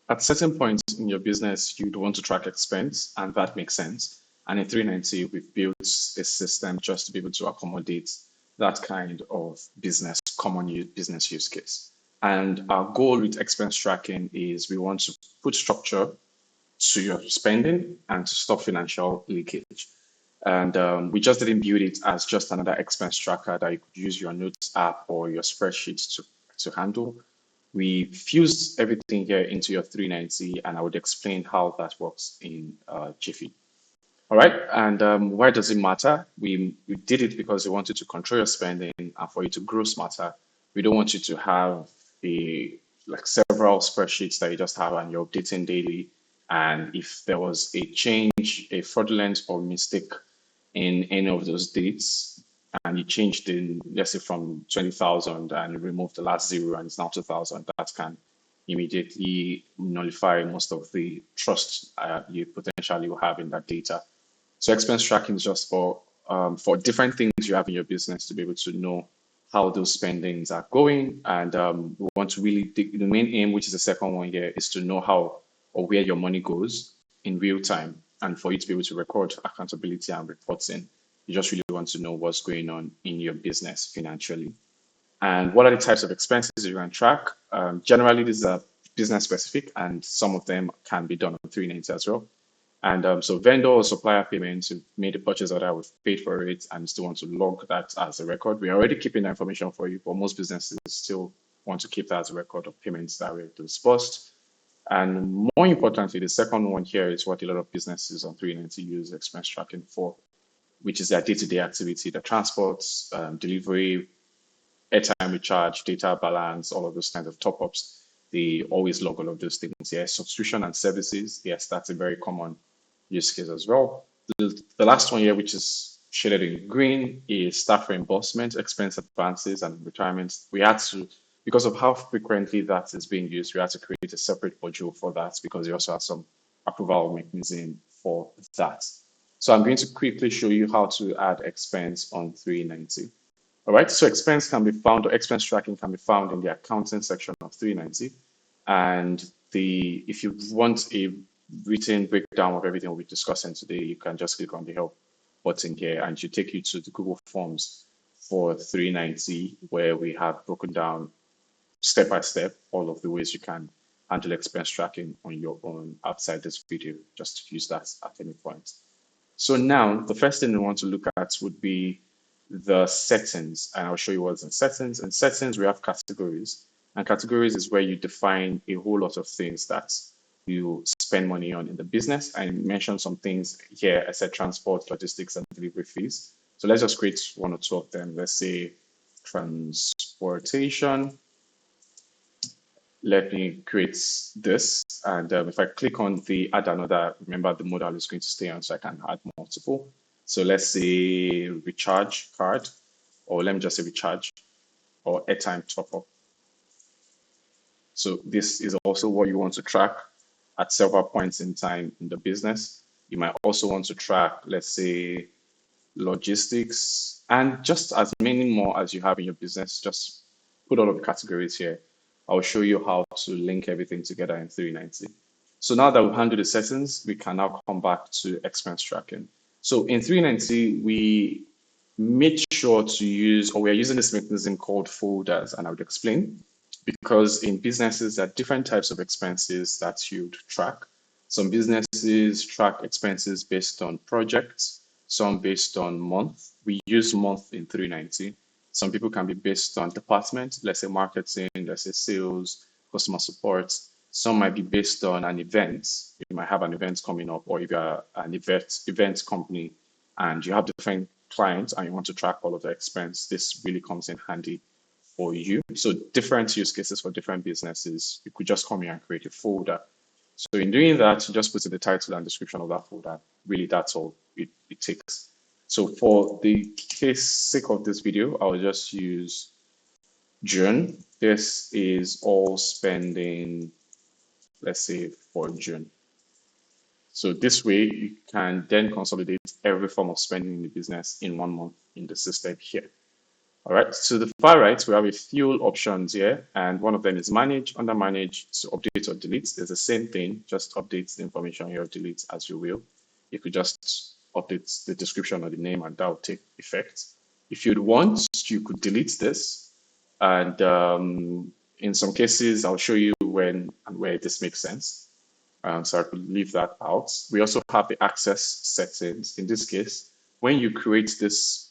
At certain points in your business, you'd want to track expense, and that makes sense. And in 390, we've built a system just to be able to accommodate that kind of business use case. And our goal with expense tracking is we want to put structure to your spending and to stop financial leakage. And we just didn't build it as just another expense tracker that you could use your notes app or your spreadsheets to handle. We fused everything here into your 390, and I would explain how that works in Jiffy. All right, and why does it matter? We did it because we wanted to control your spending and for you to grow smarter. We don't want you to have a like several spreadsheets that you just have and you're updating daily. And if there was a change, a fraudulent or mistake in any of those dates, and you changed in, let's say, from 20,000 and you removed the last zero and it's now 2,000, that can immediately nullify most of the trust you potentially will have in that data. So expense tracking is just for different things you have in your business to be able to know how those spendings are going. And we want to really the main aim, which is the second one here, is to know how or where your money goes in real time. And for you to be able to record accountability and reporting, you just really want to know what's going on in your business financially. And what are the types of expenses you can track? Generally, these are business specific, and some of them can be done on 390 as well. And so vendor or supplier payments, you've made a purchase order, we've paid for it, and still want to log that as a record. We're already keeping that information for you, but most businesses still want to keep that as a record of payments that were disbursed. And more importantly, the second one here is what a lot of businesses on 390 use expense tracking for, which is their day-to-day activity, the transports, delivery, airtime recharge, data balance, all of those kinds of top-ups. They always log all of those things. Yes, subscription and services. Yes, that's a very common use case as well. The last one here, which is shaded in green, is staff reimbursement, expense advances, and retirements. We had to, because of how frequently that is being used, we had to create a separate module for that because we also have some approval mechanism for that. So I'm going to quickly show you how to add expense on 390. All right, so expense can be found, or expense tracking can be found in the accounting section of 390. And if you want a written breakdown of everything we'll be discussing today, you can just click on the help button here and it should take you to the Google Forms for 390, where we have broken down step by step all of the ways you can handle expense tracking on your own outside this video. Just use that at any point. So now the first thing we want to look at would be the settings, and I'll show you what's in settings. In settings, we have categories, and categories is where you define a whole lot of things that you spend money on in the business. I mentioned some things here. I said transport, logistics, and delivery fees. So let's just create one or two of them. Let's say transportation. Let me create this. And if I click on the add another, remember the modal is going to stay on, so I can add multiple. So let's say recharge card, or let me just say recharge, or airtime top up. So this is also what you want to track at several points in time in the business. You might also want to track, let's say, logistics, and just as many more as you have in your business. Just put all of the categories here. I'll show you how to link everything together in 390. So now that we've handled the settings, we can now come back to expense tracking. So in 390, we made sure to use, or we're using this mechanism called folders, and I would explain, because in businesses, there are different types of expenses that you'd track. Some businesses track expenses based on projects, some based on month. We use month in 390. Some people can be based on department, let's say marketing, let's say sales, customer support. Some might be based on an event. You might have an event coming up, or if you're an event company and you have different clients and you want to track all of the expense, this really comes in handy for you. So different use cases for different businesses. You could just come here and create a folder. So in doing that, you just put in the title and description of that folder. Really, that's all it takes. So for the sake of this video, I'll just use June. This is all spending, let's say, for June. So this way, you can then consolidate every form of spending in the business in 1 month in the system here. All right, to the far right, we have a few options here, and one of them is manage. Under manage, to update or delete. There's the same thing, just update the information here or delete as you will. You could just update the description or the name, and that will take effect. If you'd want, you could delete this. And in some cases, I'll show you when and where this makes sense. So I could leave that out. We also have the access settings. In this case, when you create this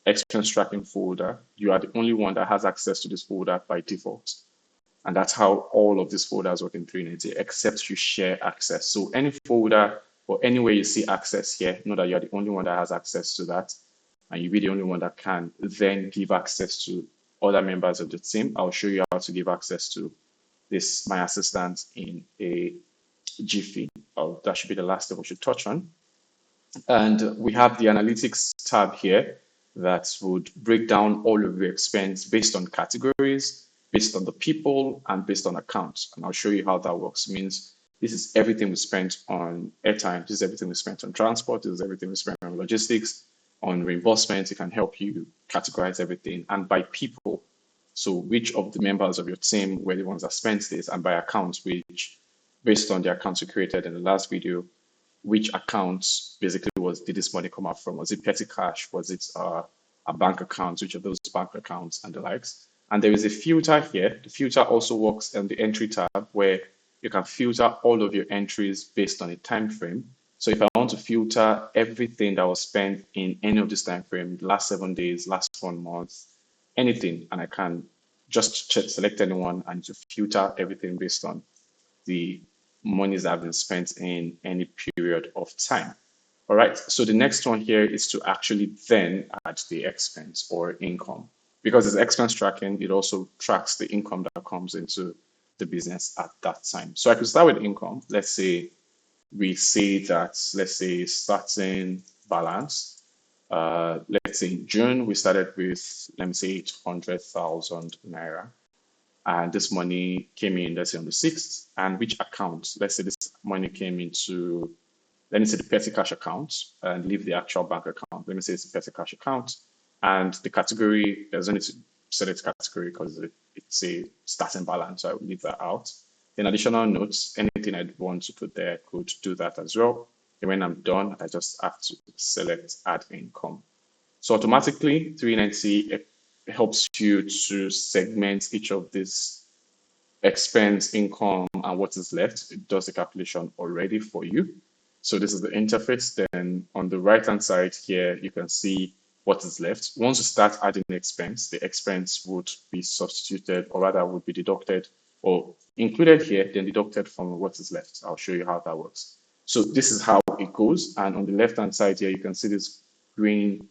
expense tracking folder, you are the only one that has access to this folder by default. And that's how all of these folders work in 390, except you share access. So any folder or anywhere you see access here, know that you're the only one that has access to that. And you'll be the only one that can then give access to other members of the team. I'll show you how to give access to this My Assistant in a jiffy. Oh, that should be the last thing we should touch on. And we have the analytics tab here that would break down all of your expense based on categories, based on the people, and based on accounts. And I'll show you how that works. It means this is everything we spent on airtime, this is everything we spent on transport, this is everything we spent on logistics, on reimbursement. It can help you categorize everything, and by people. So which of the members of your team were the ones that spent this, and by accounts, which based on the accounts we created in the last video, which accounts basically did this money come out from? Was it petty cash? Was it a bank account? Which of those bank accounts and the likes? And there is a filter here. The filter also works on the entry tab where you can filter all of your entries based on a time frame. So if I want to filter everything that was spent in any of this time frame, the last 7 days, last 1 month, anything, and I can just select anyone and to filter everything based on the monies that have been spent in any period of time. All right, so the next one here is to actually then add the expense or income. Because it's expense tracking, it also tracks the income that comes into the business at that time. So I could start with income. Let's say we say that, let's say starting balance. Let's say in June, we started with, let me say 800,000 Naira. And this money came in, let's say on the 6th, and which account? Let's say this money came into, let me say the petty cash account and leave the actual bank account. Let me say it's a petty cash account. And the category, there's only to set its category because it's a starting balance, so I will leave that out. In additional notes, anything I'd want to put there, I could do that as well. And when I'm done, I just have to select add income. So automatically 390 helps you to segment each of these expense, income, and what is left. It does the calculation already for you. So this is the interface. Then on the right-hand side here, you can see what is left. Once you start adding expense, the expense would be substituted, or rather would be deducted or included here, then deducted from what is left. I'll show you how that works. So this is how it goes. And on the left-hand side here, you can see this green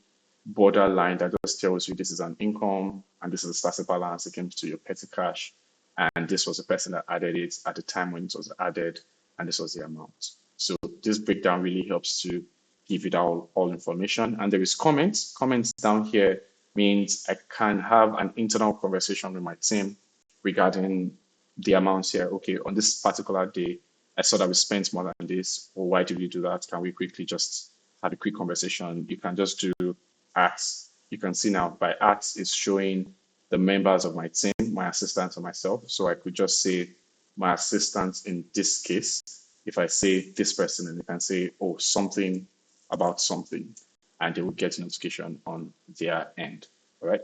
border line that just tells you this is an income and this is a starting balance. It came to your petty cash, and this was the person that added it at the time when it was added, and this was the amount. So this breakdown really helps to give it all information. And there is comments. Comments down here means I can have an internal conversation with my team regarding the amounts here. Okay, on this particular day, I saw that we spent more than this, or why did we do that? Can we quickly just have a quick conversation? You can just do ads. You can see now by ads is showing the members of my team, my assistants, and myself. So I could just say my assistant in this case. If I say this person, and you can say, oh, something about something, and they will get a notification on their end. All right.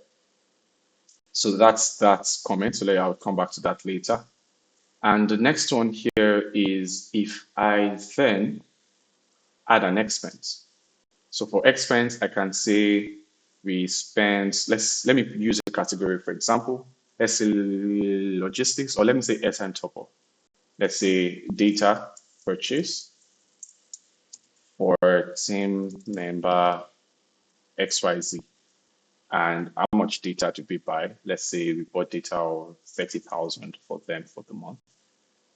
So that's that comment. So I'll come back to that later. And the next one here is if I then add an expense. So for expense, I can say we spent, let me use a category, for example, let's say logistics, or let me say airtime top up. Let's say data purchase for team member XYZ. And how much data did we buy? Let's say we bought data of 30,000 for them for the month.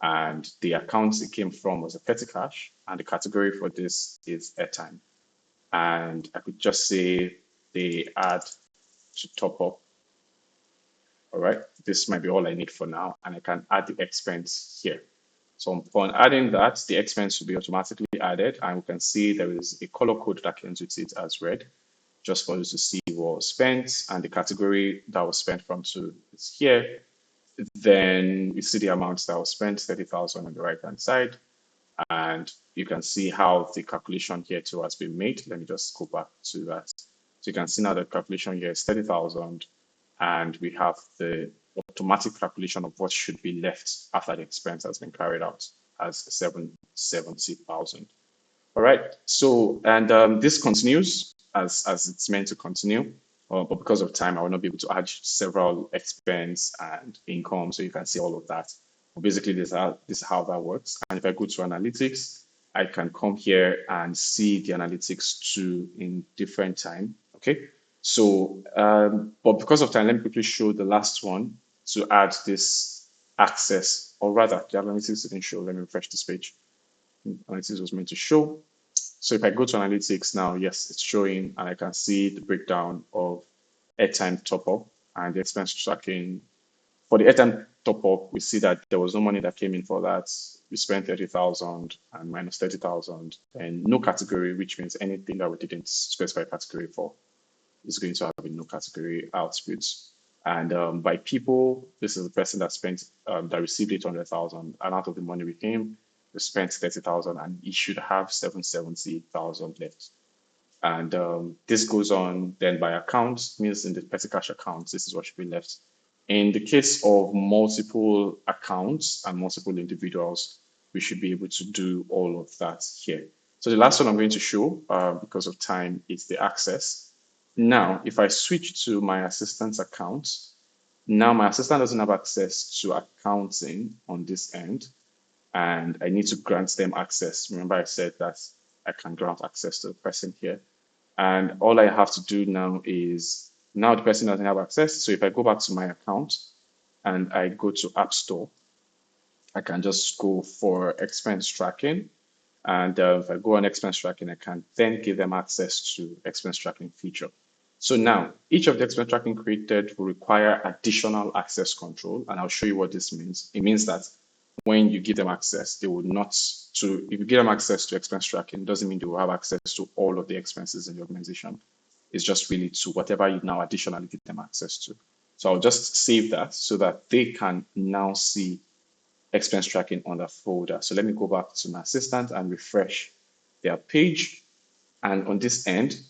And the accounts it came from was a petty cash, and the category for this is airtime. And I could just say they add to top up. All right, this might be all I need for now, and I can add the expense here. So upon adding that, the expense will be automatically added, and we can see there is a color code that comes with it as red. just for you to see what was spent, and the category that was spent from to is here. Then you see the amount that was spent, 30,000 on the right hand side, and you can see how the calculation here too has been made. Let me just go back to that. So you can see now the calculation here is 30,000, and we have the automatic calculation of what should be left after the expense has been carried out as 770,000. All right. So, and this continues as it's meant to continue. But because of time, I will not be able to add several expense and income, so you can see all of that. But basically, this is how that works. And if I go to analytics, I can come here and see the analytics too in different time. Okay. So, but because of time, let me quickly show the last one to add this access, or rather, the analytics didn't show. Let me refresh this page. Analytics was meant to show. So if I go to analytics now, yes, it's showing, and I can see the breakdown of airtime top up and the expense tracking. For the airtime top up, we see that there was no money that came in for that. We spent 30,000 and minus 30,000, and no category, which means anything that we didn't specify category for is going to have a no category output. And by people, this is the person that spent that received 800,000, and out of the money we came, we spent 30,000, and he should have 770,000 left. And this goes on then by account, means in the petty cash accounts, this is what should be left. In the case of multiple accounts and multiple individuals, we should be able to do all of that here. So the last one I'm going to show, because of time, is the access. Now, if I switch to my assistant's account, now my assistant doesn't have access to accounting on this end, and I need to grant them access. Remember, I said that I can grant access to the person here. And all I have to do now is, now the person doesn't have access. So if I go back to my account and I go to App Store, I can just go for expense tracking. And if I go on expense tracking, I can then give them access to expense tracking feature. So now each of the expense tracking created will require additional access control. And I'll show you what this means. It means that when you give them access, they will not to, if you give them access to expense tracking, doesn't mean they will have access to all of the expenses in the organization. It's just really to whatever you now additionally give them access to. So I'll just save that so that they can now see expense tracking on the folder. So let me go back to my assistant and refresh their page. And on this end,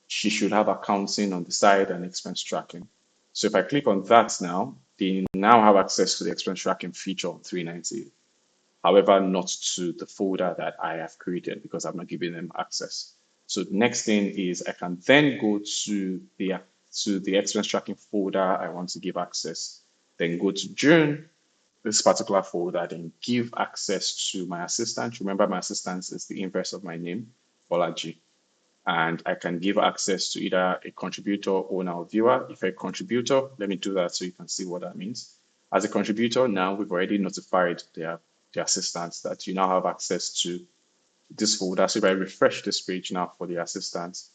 she should have accounting on the side and expense tracking. So if I click on that now, they now have access to the expense tracking feature on 390. However, not to the folder that I have created because I've not given them access. So the next thing is I can then go to the expense tracking folder I want to give access. Then go to June, this particular folder, then give access to my assistant. Remember, my assistant is the inverse of my name, Bolaji. And I can give access to either a contributor, owner, or viewer. If a contributor, let me do that so you can see what that means. As a contributor, now we've already notified the assistants that you now have access to this folder. So if I refresh this page now for the assistants,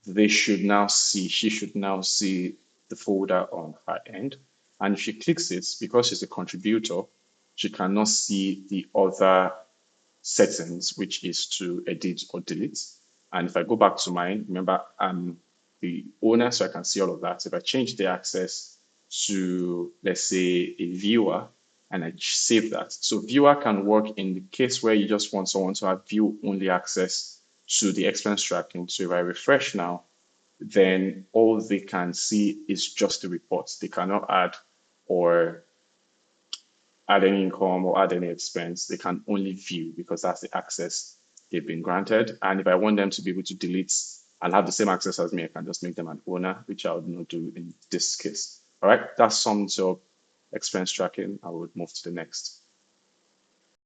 they should now see, she should now see the folder on her end. And if she clicks it, because she's a contributor, she cannot see the other settings, which is to edit or delete. And if I go back to mine, remember I'm the owner, so I can see all of that. If I change the access to, let's say, a viewer, and I save that. So viewer can work in the case where you just want someone to have view only access to the expense tracking. So if I refresh now, then all they can see is just the reports. They cannot add any income or add any expense. They can only view because that's the access they've been granted. And if I want them to be able to delete and have the same access as me, I can just make them an owner, which I would not do in this case. All right, that sums up expense tracking. I would move to the next.